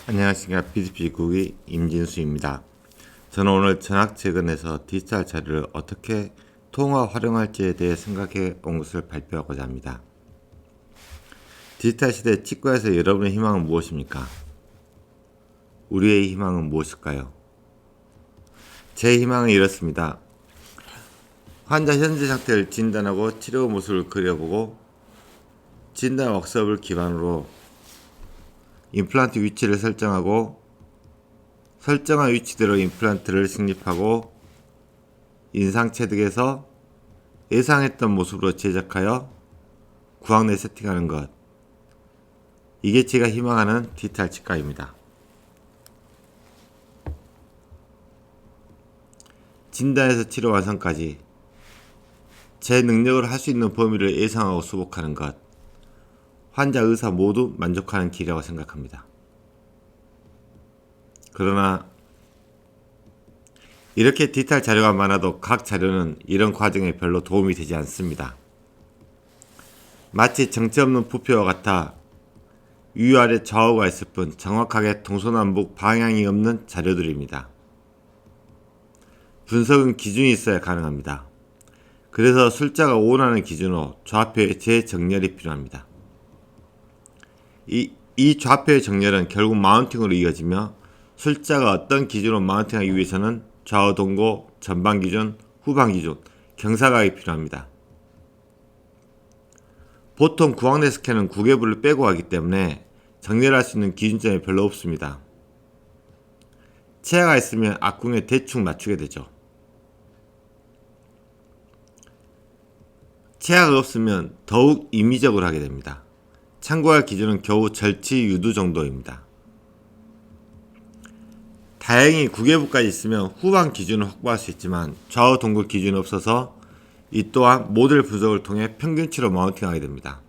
안녕하십니까. PCP국의 임진수입니다. 저는 오늘 전학책원에서 디지털 자료를 어떻게 통화 활용할지에 대해 생각해 온 것을 발표하고자 합니다. 디지털 시대 치과에서 여러분의 희망은 무엇입니까? 우리의 희망은 무엇일까요? 제 희망은 이렇습니다. 환자 현재 상태를 진단하고 치료 모습을 그려보고 진단 워크숍을 기반으로 임플란트 위치를 설정하고 설정한 위치대로 임플란트를 식립하고 인상 체득해서 예상했던 모습으로 제작하여 구강 내 세팅하는 것. 이게 제가 희망하는 디지털 치과입니다. 진단에서 치료 완성까지 제 능력으로 할 수 있는 범위를 예상하고 수복하는 것. 환자, 의사 모두 만족하는 길이라고 생각합니다. 그러나 이렇게 디지털 자료가 많아도 각 자료는 이런 과정에 별로 도움이 되지 않습니다. 마치 정체 없는 부표와 같아 위아래 좌우가 있을 뿐 정확하게 동서남북 방향이 없는 자료들입니다. 분석은 기준이 있어야 가능합니다. 그래서 술자가 원하는 기준으로 좌표의 재정렬이 필요합니다. 이 좌표의 정렬은 결국 마운팅으로 이어지며 술자가 어떤 기준으로 마운팅하기 위해서는 좌우 동고, 전방 기준, 후방 기준, 경사각이 필요합니다. 보통 구강 내 스캔은 구개부를 빼고 하기 때문에 정렬할 수 있는 기준점이 별로 없습니다. 치아가 있으면 앞궁에 대충 맞추게 되죠. 치아가 없으면 더욱 임의적으로 하게 됩니다. 참고할 기준은 겨우 절치 유두 정도입니다. 다행히 구개부까지 있으면 후방 기준을 확보할 수 있지만 좌우 동굴 기준이 없어서 이 또한 모델 분석을 통해 평균치로 마운팅하게 됩니다.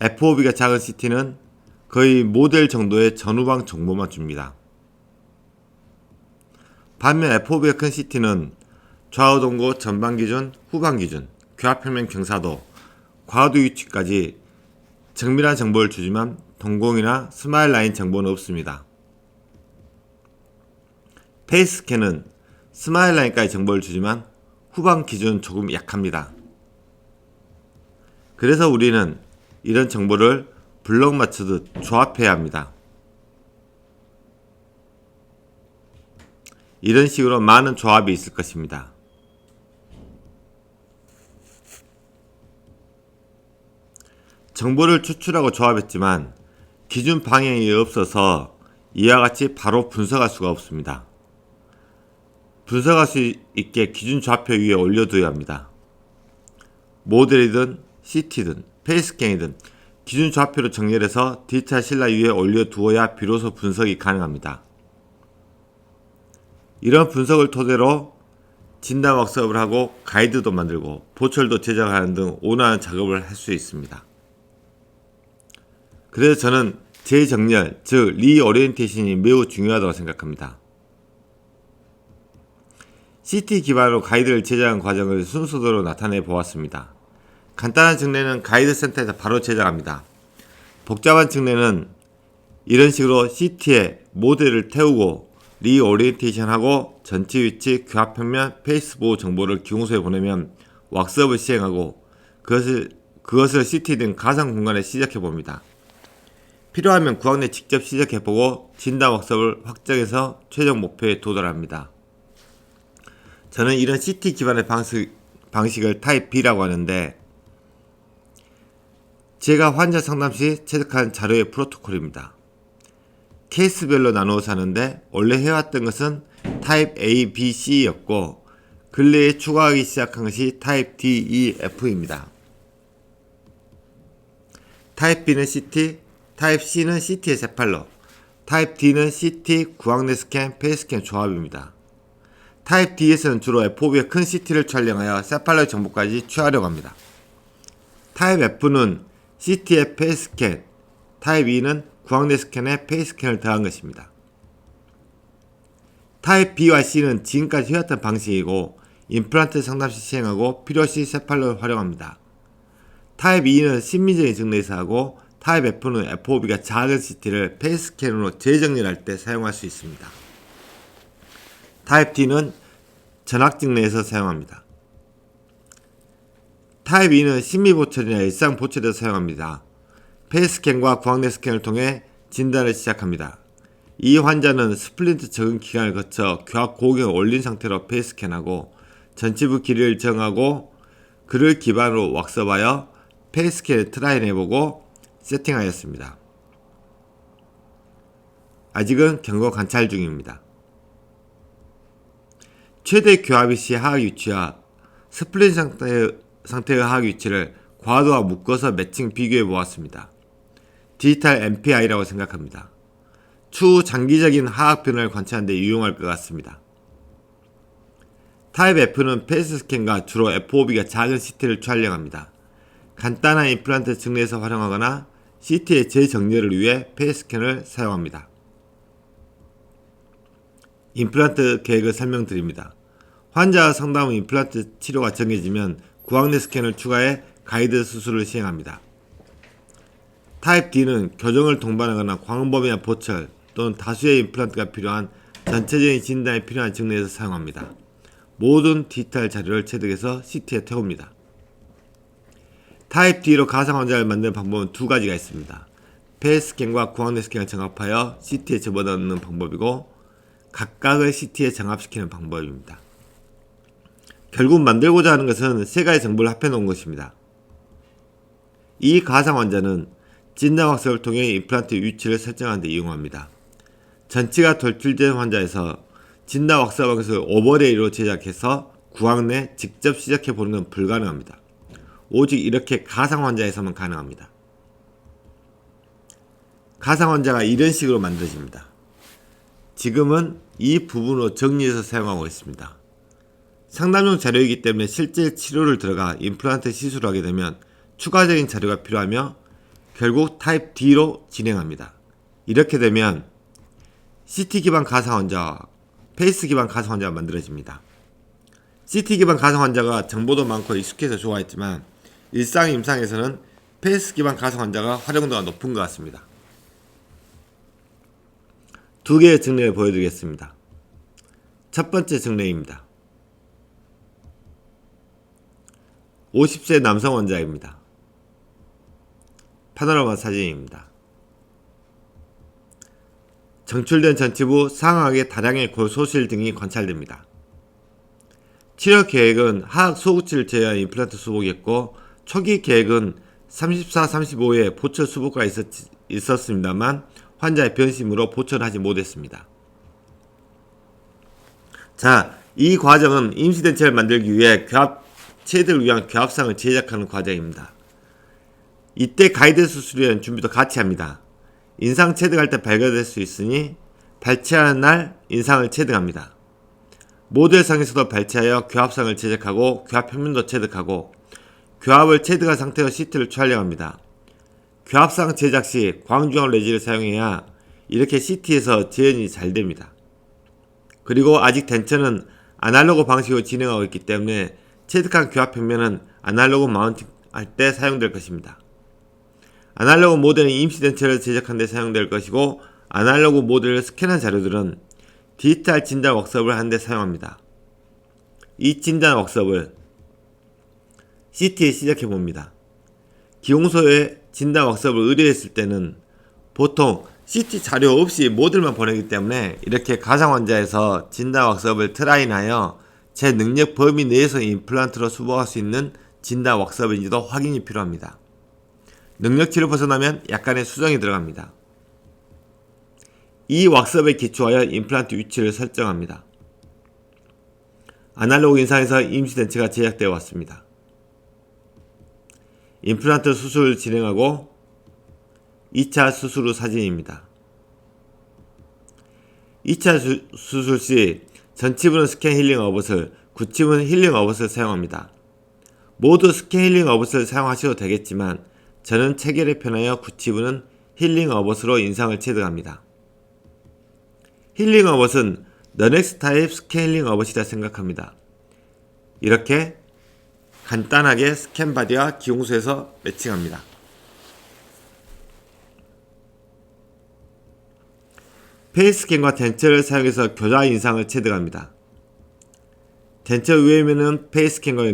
FOB가 작은 CT는 거의 모델 정도의 전후방 정보만 줍니다. 반면 FOB가 큰 CT는 좌우 동고, 전방 기준, 후방 기준, 괴합표면 경사도, 과도 위치까지 정밀한 정보를 주지만 동공이나 스마일 라인 정보는 없습니다. 페이스 스캔은 스마일 라인까지 정보를 주지만 후방 기준은 조금 약합니다. 그래서 우리는 이런 정보를 블럭 맞추듯 조합해야 합니다. 이런 식으로 많은 조합이 있을 것입니다. 정보를 추출하고 조합했지만 기준 방향이 없어서 이와 같이 바로 분석할 수가 없습니다. 분석할 수 있게 기준 좌표 위에 올려두어야 합니다. 모델이든 CT든 페이스스캔이든 기준 좌표로 정렬해서 디지털 실라 위에 올려두어야 비로소 분석이 가능합니다. 이런 분석을 토대로 진단 워크숍을 하고 가이드도 만들고 보철도 제작하는 등 원하는 작업을 할 수 있습니다. 그래서 저는 재정렬, 즉 리오리엔테이션이 매우 중요하다고 생각합니다. CT 기반으로 가이드를 제작한 과정을 순서대로 나타내 보았습니다. 간단한 증례는 가이드 센터에서 바로 제작합니다. 복잡한 증례는 이런 식으로 CT에 모델을 태우고 리오리엔테이션하고 전체 위치, 교합평면, 페이스 보호 정보를 기공소에 보내면 왁스업을 시행하고 그것을 CT 등 가상 공간에 시작해 봅니다. 필요하면 구강 내 직접 시작해보고 진단 왁스업을 확정해서 최종 목표에 도달합니다. 저는 이런 CT 기반의 방식을 타입 B라고 하는데 제가 환자 상담 시 체득한 자료의 프로토콜입니다. 케이스별로 나누어서 하는데 원래 해왔던 것은 타입 A, B, C였고 근래에 추가하기 시작한 것이 타입 D, E, F입니다. 타입 B는 CT, 타입 C는 CT의 세팔러, 타입 D는 CT, 구강 내 스캔, 페이스 스캔 조합입니다. 타입 D에서는 주로 FOB의 큰 CT를 촬영하여 세팔러의 정보까지 취하려고 합니다. 타입 F는 CT의 페이스 스캔, 타입 E는 구강 내 스캔에 페이스 스캔을 더한 것입니다. 타입 B와 C는 지금까지 해왔던 방식이고 임플란트 상담 시 시행하고 필요시 세팔러를 활용합니다. 타입 E는 심미적인 증례에서 하고 타입 F는 FOB가 작은 CT를 페이스 스캔으로 재정렬할 때 사용할 수 있습니다. 타입 D는 전학 증례에서 사용합니다. 타입 E는 심미 보철이나 일상 보철에서 사용합니다. 페이스 스캔과 구황내 스캔을 통해 진단을 시작합니다. 이 환자는 스플린트 적응 기간을 거쳐 교합 고경을 올린 상태로 페이스 스캔하고 전치부 길이를 정하고 그를 기반으로 왁스업하여 페이스 스캔을 트라이해보고 세팅하였습니다. 아직은 경고 관찰 중입니다. 최대 교합이 시 하악 위치와 스플린트 상태의 하악 위치를 과도와 묶어서 매칭 비교해 보았습니다. 디지털 MPI라고 생각합니다. 추후 장기적인 하악 변화를 관찰하는 데 유용할 것 같습니다. 타입 F는 페이스 스캔과 주로 FOB가 작은 CT를 촬영합니다. 간단한 임플란트 증례에서 활용하거나 CT의 재정렬을 위해 페이스 스캔을 사용합니다. 임플란트 계획을 설명드립니다. 환자와 상담 후 임플란트 치료가 정해지면 구황내 스캔을 추가해 가이드 수술을 시행합니다. 타입 D는 교정을 동반하거나 광범위한 보철 또는 다수의 임플란트가 필요한 전체적인 진단이 필요한 증례에서 사용합니다. 모든 디지털 자료를 체득해서 CT에 태웁니다. 타입 D로 가상 환자를 만드는 방법은 두 가지가 있습니다. 페이스 스캔과 구황내 스캔을 정합하여 CT에 집어넣는 방법이고 각각을 CT에 정합시키는 방법입니다. 결국 만들고자 하는 것은 세 가지 정보를 합해 놓은 것입니다. 이 가상 환자는 진단 왁스를 통해 임플란트 위치를 설정하는 데 이용합니다. 전치가 돌출된 환자에서 진단 왁스하는 것을 오버레이로 제작해서 구황내 직접 시작해 보는 건 불가능합니다. 오직 이렇게 가상 환자에서만 가능합니다. 가상 환자가 이런 식으로 만들어집니다. 지금은 이 부분으로 정리해서 사용하고 있습니다. 상담용 자료이기 때문에 실제 치료를 들어가 임플란트 시술을 하게 되면 추가적인 자료가 필요하며 결국 타입 D로 진행합니다. 이렇게 되면 CT 기반 가상 환자와 페이스 기반 가상 환자가 만들어집니다. CT 기반 가상 환자가 정보도 많고 익숙해서 좋아했지만 일상 임상에서는 페이스 기반 가상 환자가 활용도가 높은 것 같습니다. 두 개의 증례를 보여드리겠습니다. 첫 번째 증례입니다. 50세 남성 환자입니다. 파노라마 사진입니다. 정출된 전치부 상하악의 다량의 골소실 등이 관찰됩니다. 치료 계획은 하악 소구치를 제외한 임플란트 수복이었고 초기 계획은 34, 35에 보철 수복가 있었습니다만 환자의 변심으로 보철을 하지 못했습니다. 자, 이 과정은 임시den체를 만들기 위해 체득을 위한 교합상을 제작하는 과정입니다. 이때 가이드 수술이라는 준비도 같이 합니다. 인상 체득할 때 발견될 수 있으니 발치하는 날 인상을 체득합니다. 모델상에서도 발치하여 교합상을 제작하고 교합 평면도 체득하고 교합을 체득한 상태로 CT를 촬영합니다. 교합상 제작 시 광주형 레지를 사용해야 이렇게 CT에서 재현이 잘 됩니다. 그리고 아직 덴처는 아날로그 방식으로 진행하고 있기 때문에 체득한 교합 평면은 아날로그 마운팅 할 때 사용될 것입니다. 아날로그 모델은 임시 덴처를 제작한 데 사용될 것이고 아날로그 모델을 스캔한 자료들은 디지털 진단 웍스업을 하는 데 사용합니다. 이 진단 웍스업을 CT에 시작해 봅니다. 기용소에 진단 웍스업을 의뢰했을 때는 보통 CT 자료 없이 모델만 보내기 때문에 이렇게 가상 환자에서 진단 웍스업을 트라이하여 제 능력 범위 내에서 임플란트로 수복할 수 있는 진단 웍스업인지도 확인이 필요합니다. 능력치를 벗어나면 약간의 수정이 들어갑니다. 이 왁스업에 기초하여 임플란트 위치를 설정합니다. 아날로그 인상에서 임시덴체가 제작되어 왔습니다. 임플란트 수술을 진행하고 2차 수술 후 사진입니다. 2차 수술 시 전치부는 스캔 힐링 어봇을, 구치부는 힐링 어봇을 사용합니다. 모두 스캔 힐링 어봇을 사용하셔도 되겠지만 저는 체결에 편하여 구치부는 힐링 어봇으로 인상을 체득합니다. 힐링 어봇은 너넥스 타입 스캔 힐링 어봇이라 생각합니다. 이렇게 간단하게 스캔 바디와 기용소에서 매칭합니다. 페이스캔과 덴처를 사용해서 교자 인상을 체득합니다. 덴처 외면은 페이스캔과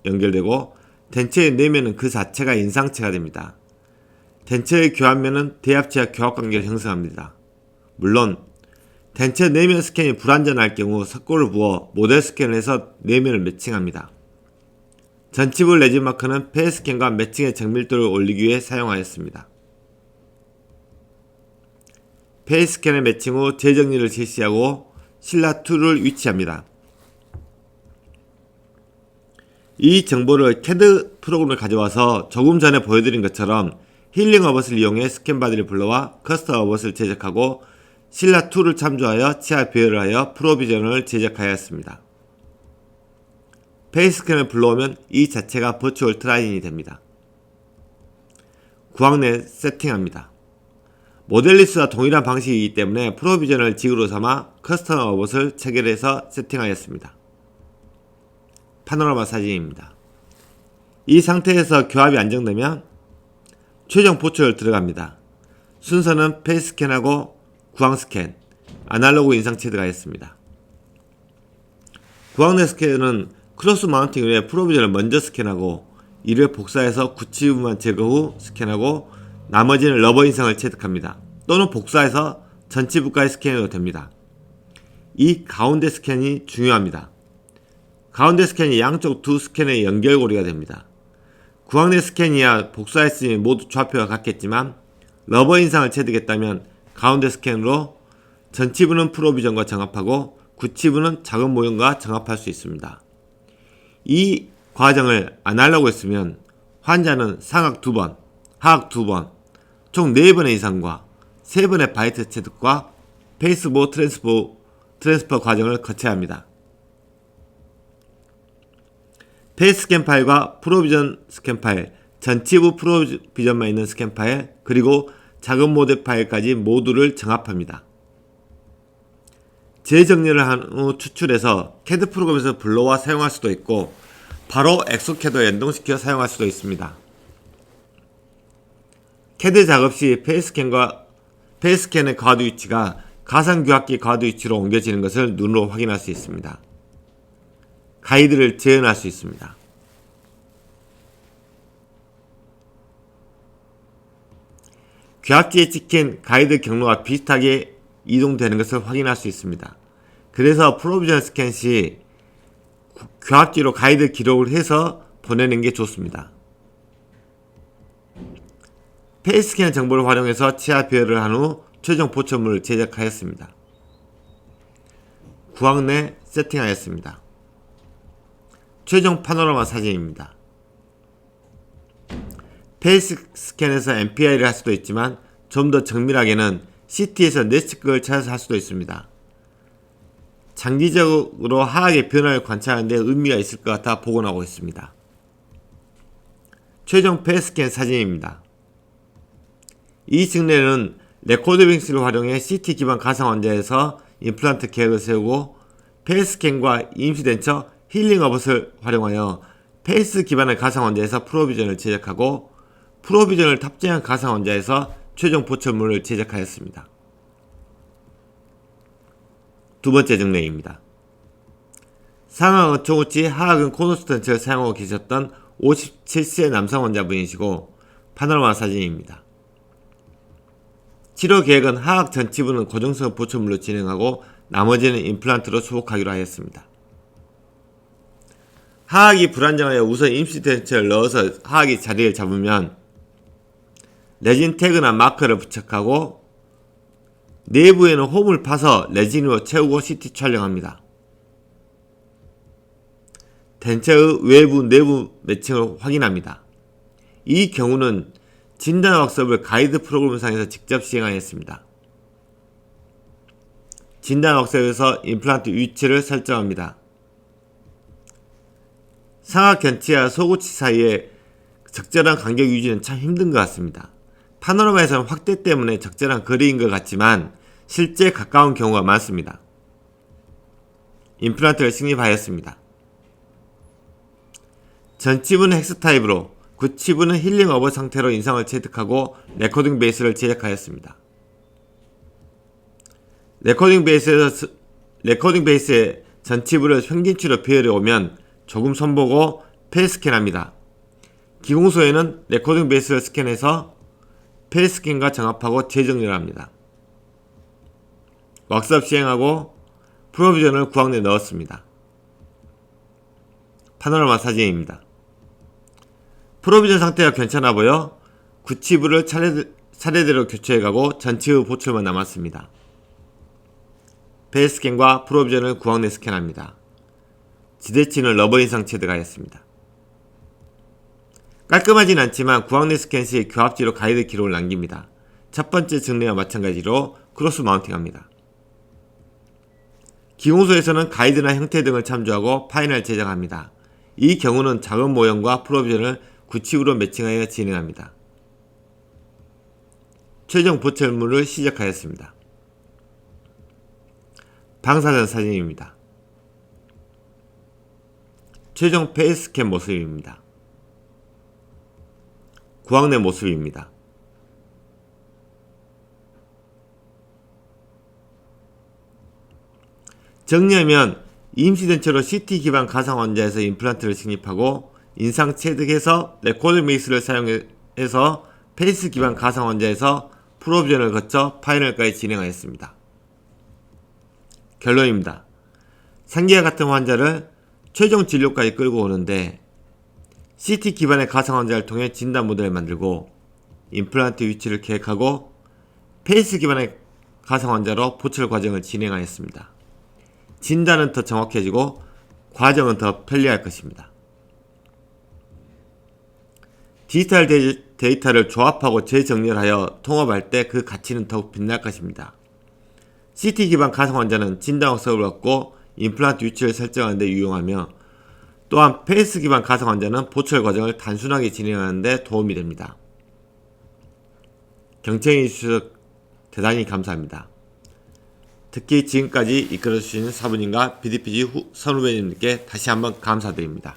연결되고 덴처의 내면은 그 자체가 인상체가 됩니다. 덴처의 교합면은 대합체와 교합관계를 형성합니다. 물론 덴처 내면 스캔이 불완전할 경우 석고를 부어 모델 스캔을 해서 내면을 매칭합니다. 전치부 레진마커는 페이스캔과 매칭의 정밀도를 올리기 위해 사용하였습니다. 페이스캔의 매칭 후 재정리를 실시하고 신라2를 위치합니다. 이 정보를 CAD 프로그램을 가져와서 조금 전에 보여드린 것처럼 힐링 어벗을 이용해 스캔 바디를 불러와 커스텀 어벗을 제작하고 신라2를 참조하여 치아 배열을 하여 프로비전을 제작하였습니다. 페이스캔을 불러오면 이 자체가 버추얼 트라인이 됩니다. 구황 내 세팅합니다. 모델리스와 동일한 방식이기 때문에 프로비전을 지구로 삼아 커스텀 어벗을 체결해서 세팅하였습니다. 파노라마 사진입니다. 이 상태에서 교합이 안정되면 최종 보초를 들어갑니다. 순서는 페이스캔하고 구황스캔, 아날로그 인상 체드가 했습니다. 구황내 스캔은 크로스 마운팅을 위해 프로비전을 먼저 스캔하고 이를 복사해서 구치부만 제거 후 스캔하고 나머지는 러버 인상을 체득합니다. 또는 복사해서 전치부까지 스캔해도 됩니다. 이 가운데 스캔이 중요합니다. 가운데 스캔이 양쪽 두 스캔의 연결고리가 됩니다. 구황내 스캔이야 복사했으니 모두 좌표가 같겠지만 러버 인상을 체득했다면 가운데 스캔으로 전치부는 프로비전과 정합하고 구치부는 작은 모형과 정합할 수 있습니다. 이 과정을 아날로그 했으면 환자는 상악 2번, 하악 2번, 총 4번의 이상과 3번의 바이트 체득과 페이스보 트랜스퍼 과정을 거쳐야 합니다. 페이스 스캔 파일과 프로비전 스캔 파일, 전치부 프로비전만 있는 스캔 파일, 그리고 작은 모델 파일까지 모두를 정합합니다. 재정리를 한 후 추출해서 CAD 프로그램에서 불러와 사용할 수도 있고 바로 엑소캐드와 연동시켜 사용할 수도 있습니다. CAD 작업 시 페이스스캔의 과도 위치가 가상규합기 과도 위치로 옮겨지는 것을 눈으로 확인할 수 있습니다. 가이드를 재현할 수 있습니다. 규합지에 찍힌 가이드 경로와 비슷하게 이동되는 것을 확인할 수 있습니다. 그래서 프로비전 스캔 시 규합지로 가이드 기록을 해서 보내는 게 좋습니다. 페이스스캔 정보를 활용해서 치아 배열을 한 후 최종 보초물을 제작하였습니다. 구황 내 세팅하였습니다. 최종 파노라마 사진입니다. 페이스스캔에서 MPI를 할 수도 있지만 좀 더 정밀하게는 CT에서 네스트극을 찾아서 할 수도 있습니다. 장기적으로 하악의 변화를 관찰하는 데 의미가 있을 것 같아 복원하고 있습니다. 최종 페이스스캔 사진입니다. 이 증례는 레코드빙스를 활용해 CT 기반 가상 환자에서 임플란트 계획을 세우고 페이스스캔과 임시덴처 힐링 어벗을 활용하여 페이스 기반의 가상 환자에서 프로비전을 제작하고 프로비전을 탑재한 가상 환자에서 최종 보초물을 제작하였습니다. 두 번째 증례입니다. 상하은 초우치 하악은 코너스턴츠를 사용하고 계셨던 57세 남성 환자분이시고 파노라마 사진입니다. 치료 계획은 하악 전치부는 고정성 보초물로 진행하고 나머지는 임플란트로 수복하기로 하였습니다. 하악이 불안정하여 우선 임시덴처를 넣어서 하악이 자리를 잡으면 레진 태그나 마커를 부착하고 내부에는 홈을 파서 레진으로 채우고 CT 촬영합니다. 덴처의 외부 내부 매칭을 확인합니다. 이 경우는 진단 왁스업을 가이드 프로그램상에서 직접 시행하였습니다. 진단 왁스업에서 임플란트 위치를 설정합니다. 상악 견치와 소구치 사이에 적절한 간격 유지는 참 힘든 것 같습니다. 파노라마에서는 확대 때문에 적절한 거리인 것 같지만 실제 가까운 경우가 많습니다. 임플란트를 식립하였습니다. 전치부는 헥스 타입으로, 구치부는 힐링 어버 상태로 인상을 체득하고 레코딩 베이스를 제작하였습니다. 레코딩 베이스에 전치부를 평균치로 배열해 오면 조금 손보고 페이스캔합니다. 기공소에는 레코딩 베이스를 스캔해서 페이스캔과 정합하고 재정렬 합니다. 왁스업 시행하고 프로비전을 구황내에 넣었습니다. 파노라마 사진입니다. 프로비전 상태가 괜찮아 보여 구치부를 차례대로 교체해가고 전치부 보철만 남았습니다. 페이스캔과 프로비전을 구황내 스캔합니다. 지대치는 러버 인상 체드가였습니다. 깔끔하진 않지만 구황내 스캔 시 교합지로 가이드 기록을 남깁니다. 첫 번째 증례와 마찬가지로 크로스 마운팅합니다. 기공소에서는 가이드나 형태 등을 참조하고 파인을 제작합니다. 이 경우는 작은 모형과 프로비전을 구치부로 매칭하여 진행합니다. 최종 보철물을 시작하였습니다. 방사전 사진입니다. 최종 페이스캔 모습입니다. 구황내 모습입니다. 정리하면 임시den처로 CT 기반 가상 환자에서 임플란트를 식립하고 인상 체득해서 레코딩 베이스를 사용해서 페이스 기반 가상 환자에서 프로비전을 거쳐 파이널까지 진행하였습니다. 결론입니다. 상기와 같은 환자를 최종 진료까지 끌고 오는데 CT 기반의 가상 환자를 통해 진단 모델을 만들고 임플란트 위치를 계획하고 페이스 기반의 가상 환자로 보철 과정을 진행하였습니다. 진단은 더 정확해지고 과정은 더 편리할 것입니다. 디지털 데이터를 조합하고 재정렬하여 통합할 때 그 가치는 더욱 빛날 것입니다. CT 기반 가상 환자는 진단 왁스업을 얻고 임플란트 위치를 설정하는 데 유용하며 또한 페이스 기반 가상 환자는 보철 과정을 단순하게 진행하는 데 도움이 됩니다. 경청해 주셔서 대단히 감사합니다. 특히 지금까지 이끌어주신 사부님과 BDPG 선후배님께 다시 한번 감사드립니다.